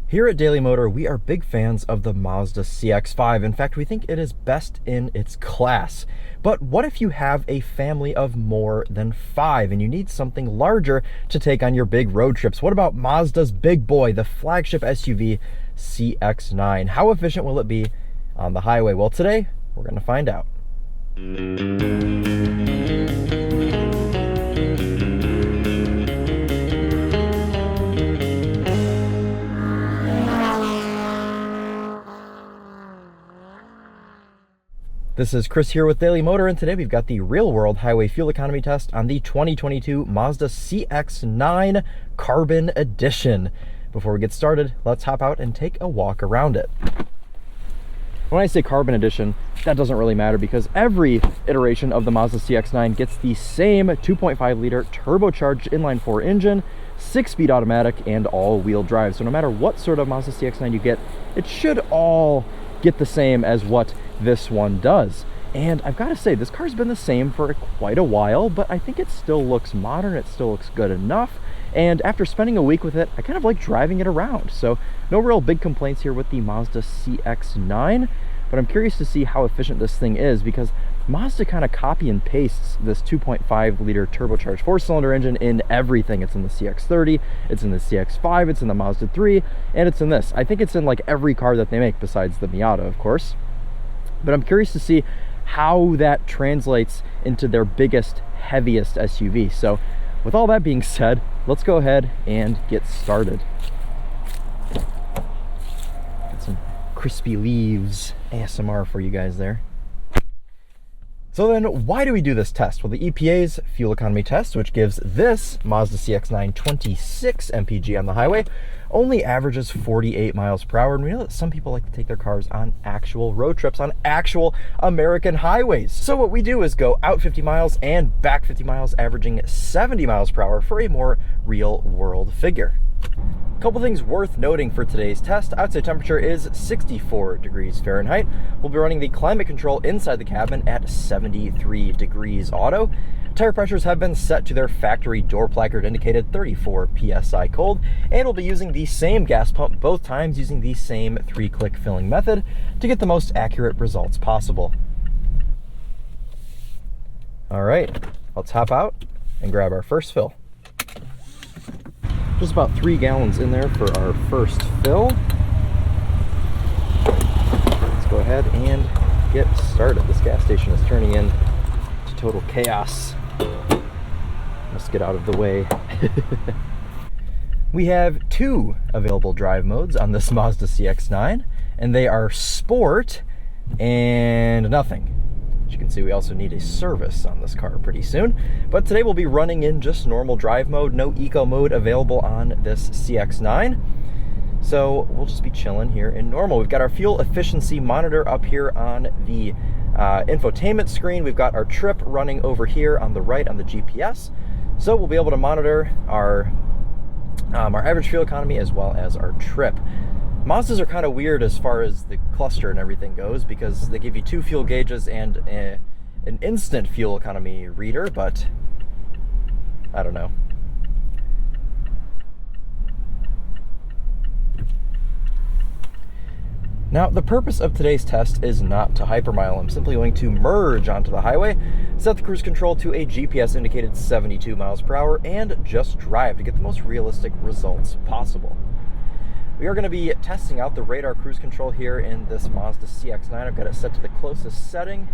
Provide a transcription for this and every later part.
Here at Daily Motor, we are big fans of the Mazda CX-5. In fact, we think it is best in its class. But what if you have a family of more than 5 and you need something larger to take on your big road trips? What about Mazda's big boy, the flagship SUV CX-9? How efficient will it be on the highway? Well, today we're going to find out. This is Chris here with Daily Motor, and today we've got the real-world highway fuel economy test on the 2022 Mazda CX-9 Carbon Edition. Before we get started, let's hop out and take a walk around it. When I say Carbon Edition, that doesn't really matter because every iteration of the Mazda CX-9 gets the same 2.5-liter turbocharged inline-4 engine, 6-speed automatic, and all-wheel drive. So no matter what sort of Mazda CX-9 you get, it should all get the same as what this one does. And I've got to say, this car's been the same for quite a while, but I think it still looks modern, it still looks good enough, and after spending a week with it, I kind of like driving it around. So no real big complaints here with the Mazda CX-9, but I'm curious to see how efficient this thing is because Mazda kind of copy and pastes this 2.5-liter turbocharged 4-cylinder engine in everything. It's in the CX-30, it's in the CX-5, it's in the Mazda 3, and it's in this. I think it's in like every car that they make besides the Miata, of course. But I'm curious to see how that translates into their biggest, heaviest SUV. So with all that being said, let's go ahead and get started. Got some crispy leaves ASMR for you guys there. So then why do we do this test? Well, the EPA's fuel economy test, which gives this Mazda CX-9 26 MPG on the highway, only averages 48 miles per hour. And we know that some people like to take their cars on actual road trips on actual American highways. So what we do is go out 50 miles and back 50 miles, averaging 70 miles per hour for a more real world figure. A couple things worth noting for today's test. Outside temperature is 64 degrees Fahrenheit. We'll be running the climate control inside the cabin at 73 degrees auto. Tire pressures have been set to their factory door placard indicated 34 psi cold, and we'll be using the same gas pump both times using the same 3-click filling method to get the most accurate results possible. All right, let's hop out and grab our first fill. Just about 3 gallons in there for our first fill. Let's go ahead and get started. This gas station is turning into total chaos. Let's get out of the way. We have 2 available drive modes on this Mazda CX-9, and they are Sport and Nothing. As you can see, we also need a service on this car pretty soon. But today we'll be running in just normal drive mode, no eco mode available on this CX-9. So we'll just be chilling here in normal. We've got our fuel efficiency monitor up here on the infotainment screen. We've got our trip running over here on the right on the GPS. So we'll be able to monitor our average fuel economy as well as our trip. Mazdas are kind of weird as far as the cluster and everything goes because they give you 2 fuel gauges and an instant fuel economy reader, but I don't know. Now, the purpose of today's test is not to hypermile. I'm simply going to merge onto the highway, set the cruise control to a GPS indicated 72 miles per hour, and just drive to get the most realistic results possible. We are going to be testing out the radar cruise control here in this Mazda CX-9. I've got it set to the closest setting.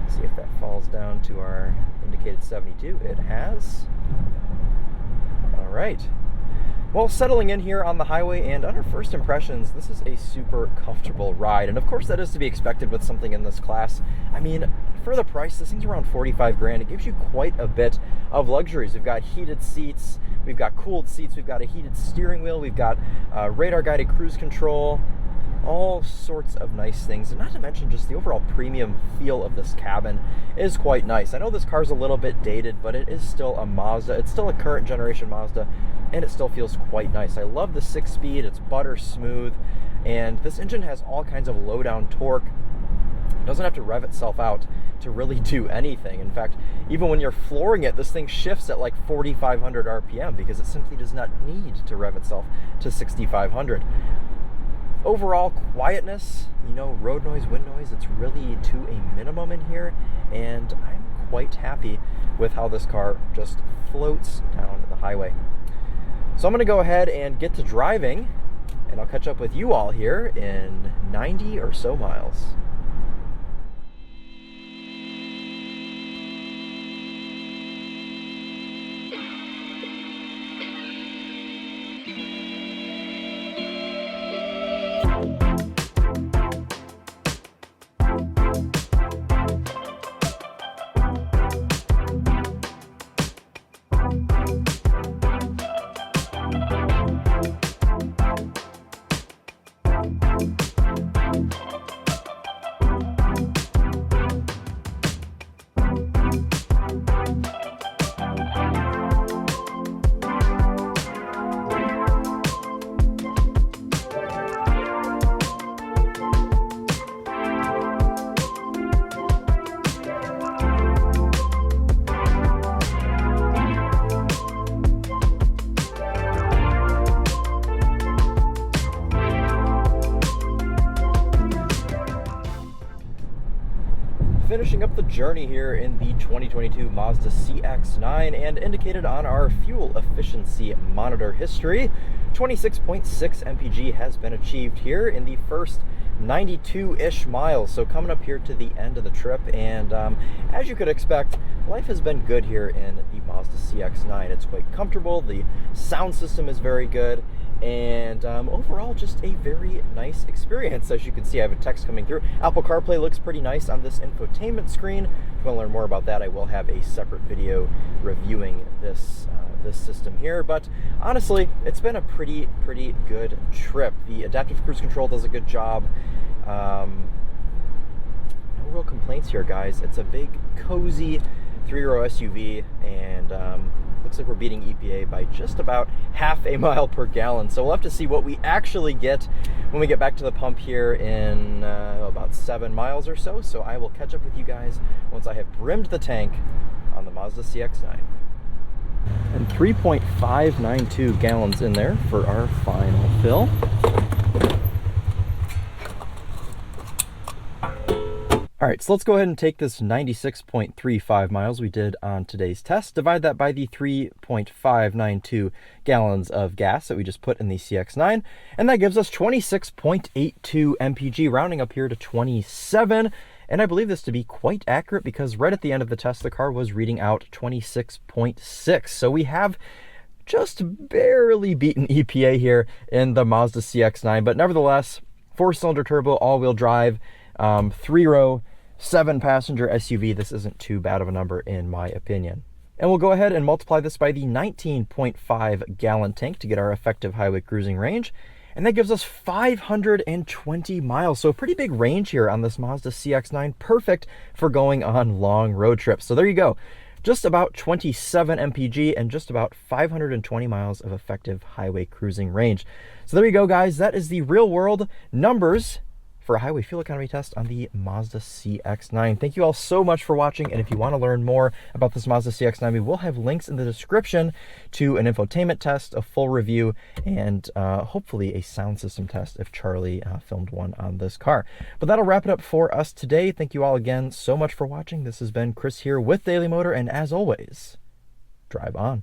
See if that falls down to our indicated 72. It has. All right. Well, settling in here on the highway, and on our first impressions, this is a super comfortable ride. And of course, that is to be expected with something in this class. I mean, for the price, this thing's around 45 grand. It gives you quite a bit of luxuries. We've got heated seats, we've got cooled seats, we've got a heated steering wheel, we've got radar guided cruise control, all sorts of nice things. And not to mention just the overall premium feel of this cabin is quite nice. I know this car's a little bit dated, but it is still a Mazda. It's still a current generation Mazda, and it still feels quite nice. I love the 6-speed, it's butter smooth, and this engine has all kinds of low down torque. It doesn't have to rev itself out to really do anything. In fact, even when you're flooring it, this thing shifts at like 4,500 RPM because it simply does not need to rev itself to 6,500. Overall quietness, you know, road noise, wind noise, it's really to a minimum in here, and I'm quite happy with how this car just floats down the highway. So I'm going to go ahead and get to driving, and I'll catch up with you all here in 90 or so miles. Finishing up the journey here in the 2022 Mazda CX-9, and indicated on our fuel efficiency monitor history, 26.6 MPG has been achieved here in the first 92-ish miles. So coming up here to the end of the trip, and as you could expect, life has been good here in the Mazda CX-9. It's quite comfortable, the sound system is very good, and overall just a very nice experience. As you can see, I have a text coming through. Apple CarPlay looks pretty nice on this infotainment screen. If you want to learn more about that, I will have a separate video reviewing this this system here. But honestly, it's been a pretty good trip. The adaptive cruise control does a good job. No real complaints here, guys. It's a big, cozy 3-row SUV, and looks like we're beating EPA by just about half a mile per gallon. So we'll have to see what we actually get when we get back to the pump here in about 7 miles or so. So I will catch up with you guys once I have brimmed the tank on the Mazda CX-9. And 3.592 gallons in there for our final fill. All right, so let's go ahead and take this 96.35 miles we did on today's test, divide that by the 3.592 gallons of gas that we just put in the CX-9, and that gives us 26.82 MPG, rounding up here to 27. And I believe this to be quite accurate because right at the end of the test, the car was reading out 26.6. So we have just barely beaten EPA here in the Mazda CX-9, but nevertheless, 4-cylinder turbo, all-wheel drive, 3-row, 7-passenger SUV. This isn't too bad of a number in my opinion. And we'll go ahead and multiply this by the 19.5 gallon tank to get our effective highway cruising range. And that gives us 520 miles. So a pretty big range here on this Mazda CX-9, perfect for going on long road trips. So there you go. Just about 27 MPG and just about 520 miles of effective highway cruising range. So there you go, guys. That is the real world numbers for a highway fuel economy test on the Mazda CX-9. Thank you all so much for watching, and if you want to learn more about this Mazda CX-9, we will have links in the description to an infotainment test, a full review, and hopefully a sound system test if Charlie filmed one on this car. But that'll wrap it up for us today. Thank you all again so much for watching. This has been Chris here with Daily Motor, and as always, drive on.